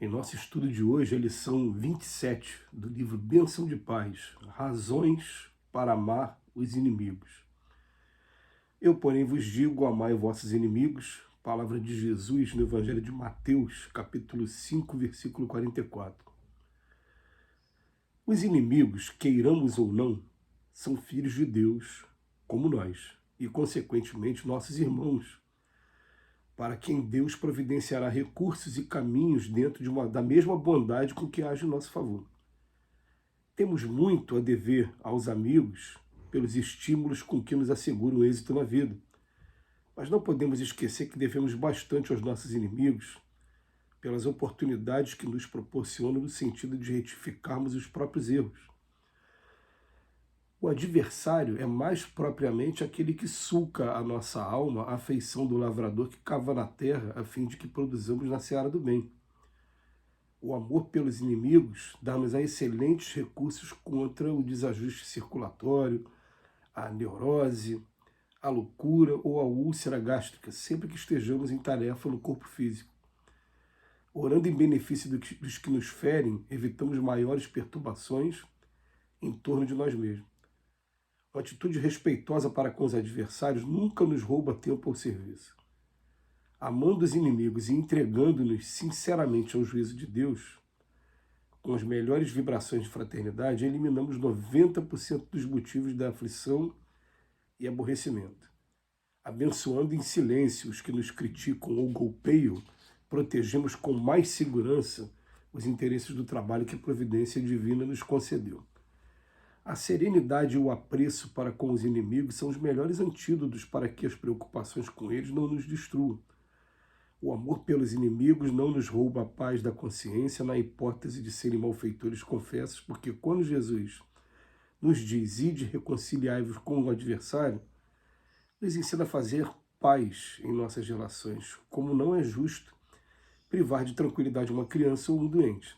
Em nosso estudo de hoje, a lição 27 do livro Bênção de Paz, Razões para Amar os Inimigos. Eu, porém, vos digo, amai vossos inimigos, palavra de Jesus no Evangelho de Mateus, capítulo 5, versículo 44. Os inimigos, queiramos ou não, são filhos de Deus, como nós, e, consequentemente, nossos irmãos, para quem Deus providenciará recursos e caminhos dentro da mesma bondade com que age em nosso favor. Temos muito a dever aos amigos pelos estímulos com que nos asseguram o êxito na vida, mas não podemos esquecer que devemos bastante aos nossos inimigos pelas oportunidades que nos proporcionam no sentido de retificarmos os próprios erros. O adversário é mais propriamente aquele que sulca a nossa alma à feição do lavrador que cava na terra a fim de que produzamos na seara do bem. O amor pelos inimigos dá-nos excelentes recursos contra o desajuste circulatório, a neurose, a loucura ou a úlcera gástrica, sempre que estejamos em tarefa no corpo físico. Orando em benefício dos que nos ferem, evitamos maiores perturbações em torno de nós mesmos. Uma atitude respeitosa para com os adversários nunca nos rouba tempo ou serviço. Amando os inimigos e entregando-nos sinceramente ao juízo de Deus, com as melhores vibrações de fraternidade, eliminamos 90% dos motivos da aflição e aborrecimento. Abençoando em silêncio os que nos criticam ou golpeiam, protegemos com mais segurança os interesses do trabalho que a providência divina nos concedeu. A serenidade e o apreço para com os inimigos são os melhores antídotos para que as preocupações com eles não nos destruam. O amor pelos inimigos não nos rouba a paz da consciência na hipótese de serem malfeitores confessos, porque quando Jesus nos diz, ide reconciliai-vos com o adversário, nos ensina a fazer paz em nossas relações, como não é justo privar de tranquilidade uma criança ou um doente.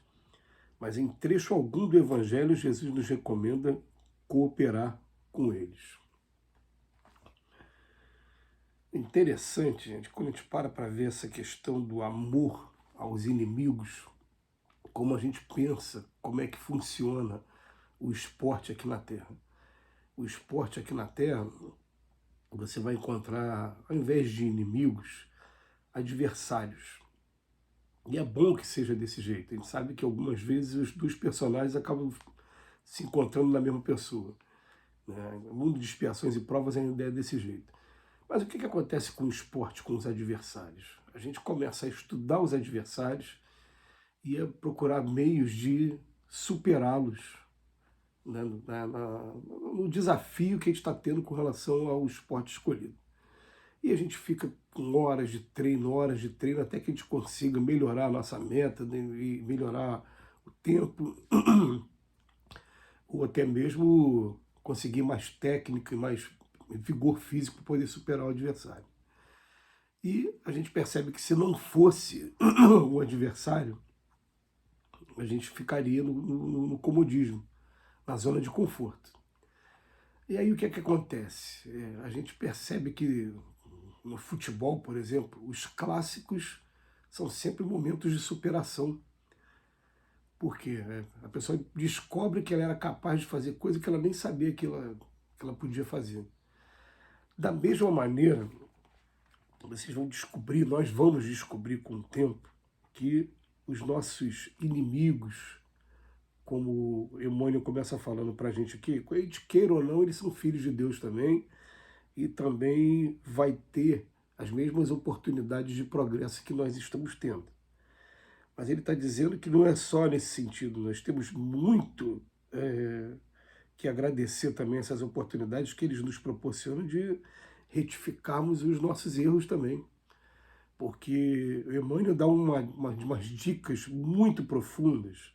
Mas em trecho algum do Evangelho, Jesus nos recomenda cooperar com eles. Interessante, gente, quando a gente para ver essa questão do amor aos inimigos, como a gente pensa, como é que funciona o esporte aqui na Terra. O esporte aqui na Terra, você vai encontrar, ao invés de inimigos, adversários. E é bom que seja desse jeito. A gente sabe que algumas vezes os dois personagens acabam se encontrando na mesma pessoa. O mundo de expiações e provas ainda é desse jeito. Mas o que acontece com o esporte, com os adversários? A gente começa a estudar os adversários e a procurar meios de superá-los, né, no desafio que a gente está tendo com relação ao esporte escolhido. E a gente fica com horas de treino, até que a gente consiga melhorar a nossa meta, né, e melhorar o tempo, ou até mesmo conseguir mais técnica e mais vigor físico para poder superar o adversário. E a gente percebe que se não fosse o adversário, a gente ficaria no comodismo, na zona de conforto. E aí o que acontece? A gente percebe que no futebol, por exemplo, os clássicos são sempre momentos de superação. Porque a pessoa descobre que ela era capaz de fazer coisa que ela nem sabia que ela podia fazer. Da mesma maneira, vocês vão descobrir, nós vamos descobrir com o tempo, que os nossos inimigos, como Emmanuel começa falando para a gente aqui, a gente queira ou não, eles são filhos de Deus também, e também vai ter as mesmas oportunidades de progresso que nós estamos tendo. Mas ele está dizendo que não é só nesse sentido, nós temos muito que agradecer também essas oportunidades que eles nos proporcionam de retificarmos os nossos erros também. Porque o Emmanuel dá umas dicas muito profundas,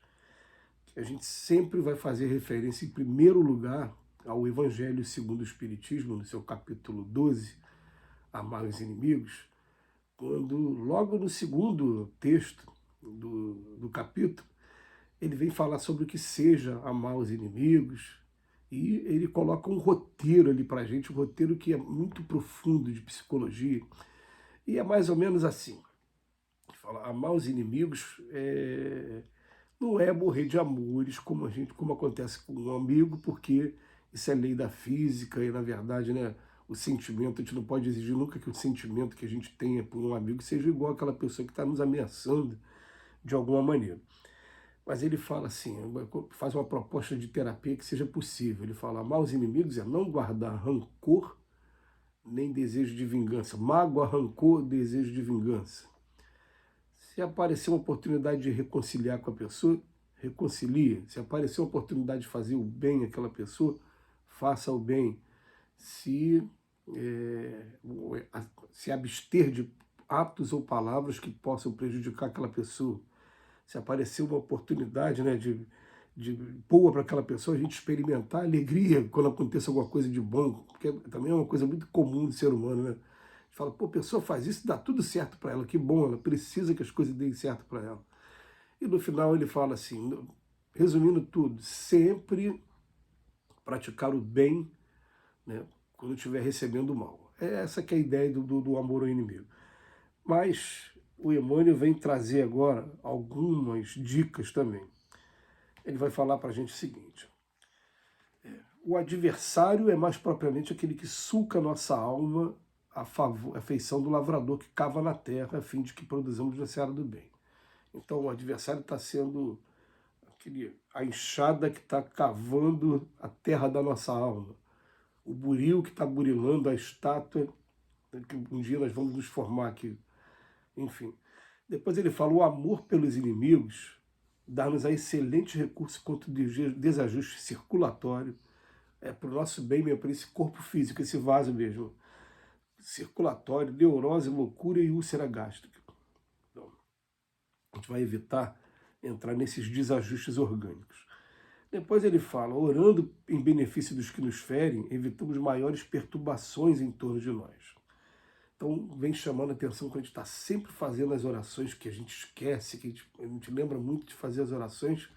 que a gente sempre vai fazer referência, em primeiro lugar, ao Evangelho segundo o Espiritismo, no seu capítulo 12, Amar os Inimigos, quando, logo no segundo texto do capítulo, ele vem falar sobre o que seja amar os inimigos, e ele coloca um roteiro ali para a gente, um roteiro que é muito profundo de psicologia, e é mais ou menos assim. Fala, amar os inimigos não é morrer de amores, como acontece com um amigo, porque isso é lei da física e, na verdade, né, o sentimento, a gente não pode exigir nunca que o sentimento que a gente tenha por um amigo seja igual àquela pessoa que está nos ameaçando de alguma maneira. Mas ele fala assim, faz uma proposta de terapia que seja possível. Ele fala, amar os inimigos é não guardar rancor nem desejo de vingança. Mágoa, rancor, desejo de vingança. Se aparecer uma oportunidade de reconciliar com a pessoa, reconcilie. Se aparecer uma oportunidade de fazer o bem àquela pessoa, faça o bem. Se, é, se abster de atos ou palavras que possam prejudicar aquela pessoa. Se aparecer uma oportunidade, né, de boa para aquela pessoa, a gente experimentar alegria quando aconteça alguma coisa de bom, porque também é uma coisa muito comum do ser humano, né? A gente fala, pô, a pessoa faz isso, dá tudo certo para ela, que bom, ela precisa que as coisas deem certo para ela. E no final ele fala assim, resumindo tudo, sempre praticar o bem, né, quando estiver recebendo o mal. É essa que é a ideia do amor ao inimigo. Mas o Emmanuel vem trazer agora algumas dicas também. Ele vai falar para a gente o seguinte: o adversário é mais propriamente aquele que suca a nossa alma a feição do lavrador que cava na terra a fim de que produzamos na seara do bem. Então o adversário está sendo a enxada que está cavando a terra da nossa alma, o buril que está burilando a estátua que um dia nós vamos nos formar aqui. Enfim. Depois ele fala, o amor pelos inimigos dá-nos a excelente recurso contra o desajuste circulatório, para o nosso bem mesmo, para esse corpo físico, esse vaso mesmo, circulatório, neurose, loucura e úlcera gástrica. Então, a gente vai evitar entrar nesses desajustes orgânicos. Depois ele fala, orando em benefício dos que nos ferem, evitamos maiores perturbações em torno de nós. Então, vem chamando a atenção que a gente está sempre fazendo as orações que a gente esquece, que a gente lembra muito de fazer as orações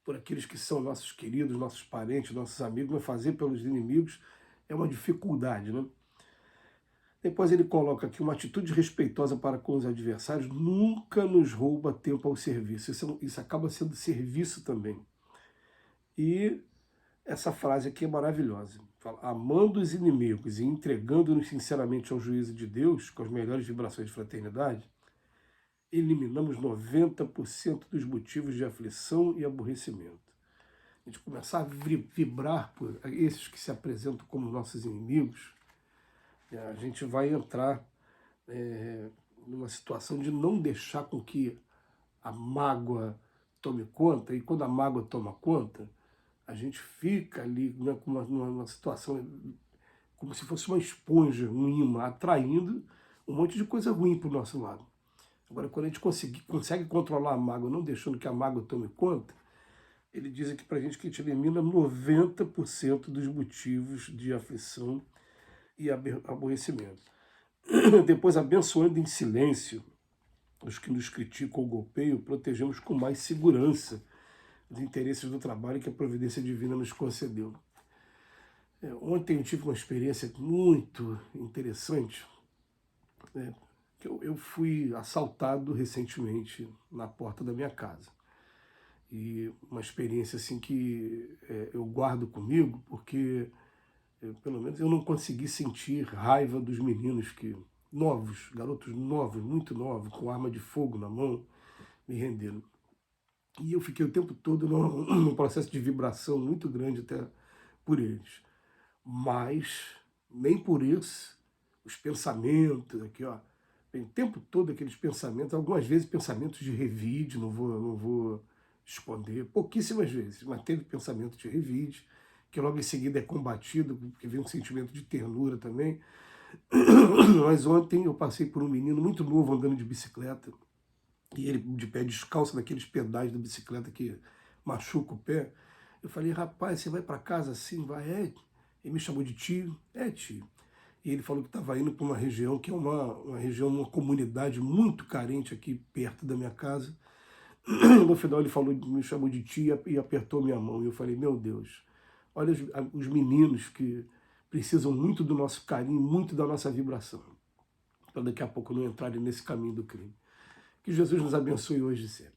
por aqueles que são nossos queridos, nossos parentes, nossos amigos, mas fazer pelos inimigos é uma dificuldade, né? Depois ele coloca aqui, uma atitude respeitosa para com os adversários nunca nos rouba tempo ao serviço. Isso acaba sendo serviço também. E essa frase aqui é maravilhosa. Fala, amando os inimigos e entregando-nos sinceramente ao juízo de Deus, com as melhores vibrações de fraternidade, eliminamos 90% dos motivos de aflição e aborrecimento. A gente começar a vibrar por esses que se apresentam como nossos inimigos, a gente vai entrar numa situação de não deixar com que a mágoa tome conta, e quando a mágoa toma conta, a gente fica ali, né, com uma situação como se fosse uma esponja, um imã, atraindo um monte de coisa ruim para o nosso lado. Agora, quando a gente consegue controlar a mágoa, não deixando que a mágoa tome conta, ele diz aqui para a gente que a gente elimina 90% dos motivos de aflição e aborrecimento. Depois, abençoando em silêncio os que nos criticam ou golpeiam, protegemos com mais segurança os interesses do trabalho que a providência divina nos concedeu. Ontem eu tive uma experiência muito interessante, né? Eu fui assaltado recentemente na porta da minha casa. E uma experiência assim que eu guardo comigo, porque pelo menos eu não consegui sentir raiva dos meninos novos, garotos novos, muito novos, com arma de fogo na mão, me renderam. E eu fiquei o tempo todo num processo de vibração muito grande até por eles. Mas, nem por isso, os pensamentos aqui, ó, tem o tempo todo aqueles pensamentos, algumas vezes pensamentos de revide, não vou esconder, pouquíssimas vezes, mas teve pensamento de revide, que logo em seguida é combatido, porque vem um sentimento de ternura também. Mas ontem eu passei por um menino muito novo andando de bicicleta, e ele de pé descalço naqueles pedais da bicicleta que machuca o pé. Eu falei, rapaz, você vai para casa assim? Vai, é. Ele me chamou de tio, é tio. E ele falou que estava indo para uma região que é uma região, uma comunidade muito carente aqui perto da minha casa. No final ele falou, me chamou de tia e apertou minha mão. E eu falei, meu Deus, olha os meninos que precisam muito do nosso carinho, muito da nossa vibração, para daqui a pouco não entrarem nesse caminho do crime. Que Jesus nos abençoe hoje e sempre.